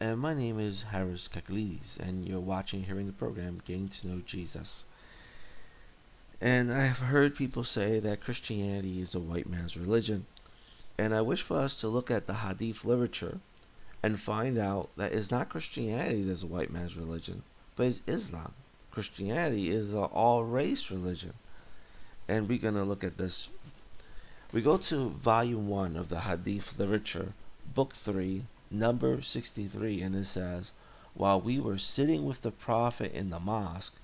and my name is Harris Kakalides, and you're watching Hearing the program Getting to Know Jesus. And I've heard people say that Christianity is a white man's religion, and I wish for us to look at the Hadith literature and find out that it's not Christianity that's a white man's religion, but it's Islam. Christianity is an all race religion, and we're going to look at this. We go to volume 1 of the Hadith literature, book 3, number 63, and it says, "While we were sitting with the Prophet in the mosque,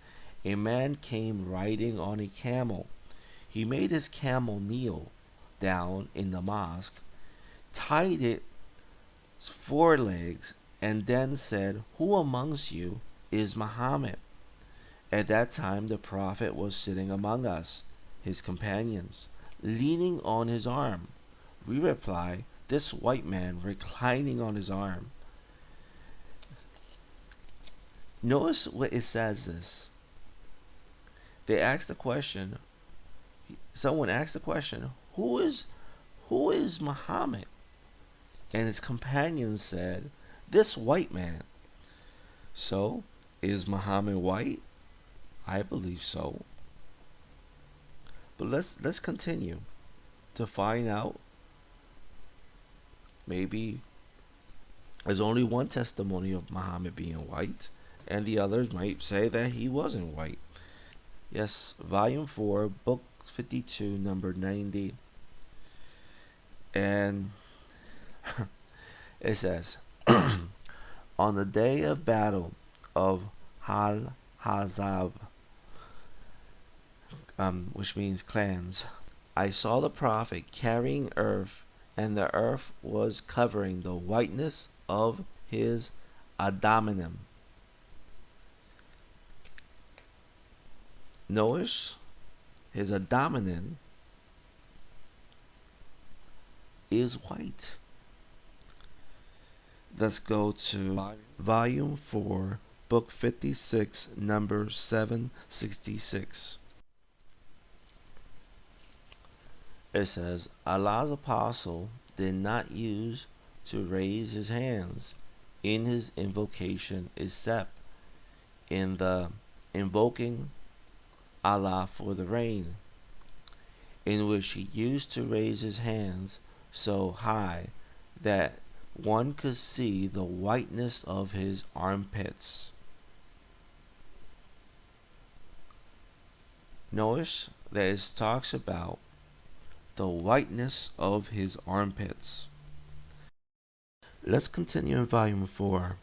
a man came riding on a camel. He made his camel kneel down in the mosque, tied its forelegs, and then said, 'Who amongst you is Muhammad?' At that time the Prophet was sitting among us, his companions, leaning on his arm. We reply, 'This white man reclining on his arm.'" Notice what it says this. They asked the question, someone asked the question, who is Muhammad? And his companions said, "This white man." So, is Muhammad white? I believe so. But let's continue to find out. Maybe there's only one testimony of Muhammad being white, and the others might say that he wasn't white. Yes, volume 4, book 52, number 90. And it says, "On the day of battle of Hal Hazab, which means clans, I saw the Prophet carrying earth, and the earth was covering the whiteness of his adamanum." Notice his adamanum is white. Let's go to volume 4, book 56, number 766. It says, "Allah's apostle did not use to raise his hands in his invocation except in the invoking Allah for the rain, in which he used to raise his hands so high that one could see the whiteness of his armpits." Notice that it talks about the whiteness of his armpits. Let's continue in volume 4.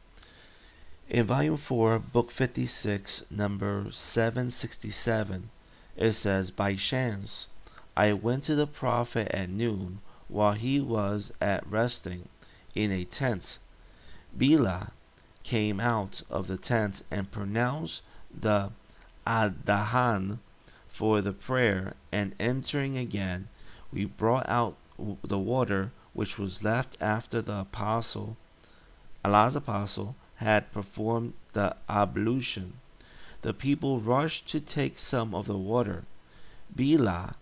In volume 4, book 56, number 767, it says, "By chance, I went to the Prophet at noon while he was at resting in a tent. Bilal came out of the tent and pronounced the Adahan for the prayer, and entering again, we brought out the water which was left after the apostle, Allah's apostle, had performed the ablution. The people rushed to take some of the water. Bilal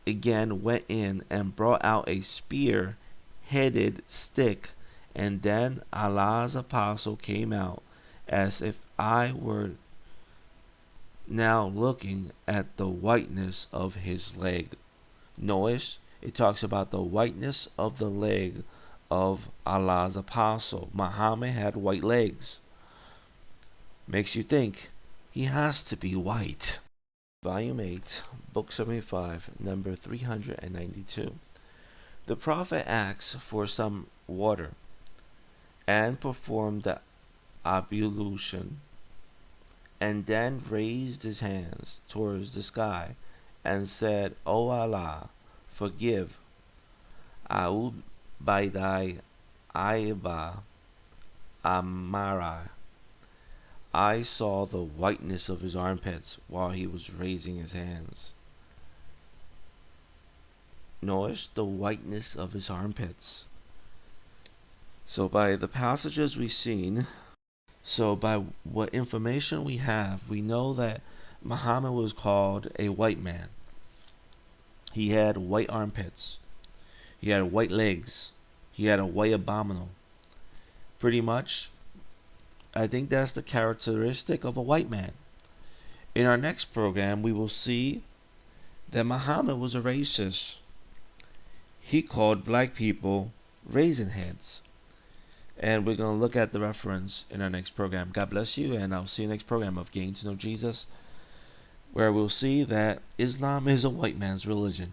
again went in and brought out a spear-headed stick, and then Allah's apostle came out, as if I were now looking at the whiteness of his leg." Notice it talks about the whiteness of the leg of Allah's apostle. Muhammad had white legs. Makes you think he has to be white. Volume 8, book 75, number 392. The Prophet asked for some water and performed the ablution, and then raised his hands towards the sky and said, "O Allah, forgive A'ud by thy Aiba Amara." I saw the whiteness of his armpits while he was raising his hands. Notice the whiteness of his armpits. So by the passages we've seen, by what information we have, we know that Muhammad was called a white man. He had white armpits. He had white legs. He had a white abdominal. Pretty much, I think that's the characteristic of a white man. In our next program, we will see that Muhammad was a racist. He called black people raisin heads. And we're going to look at the reference in our next program. God bless you, and I'll see you next program of Getting to Know Jesus, where we'll see that Islam is a white man's religion.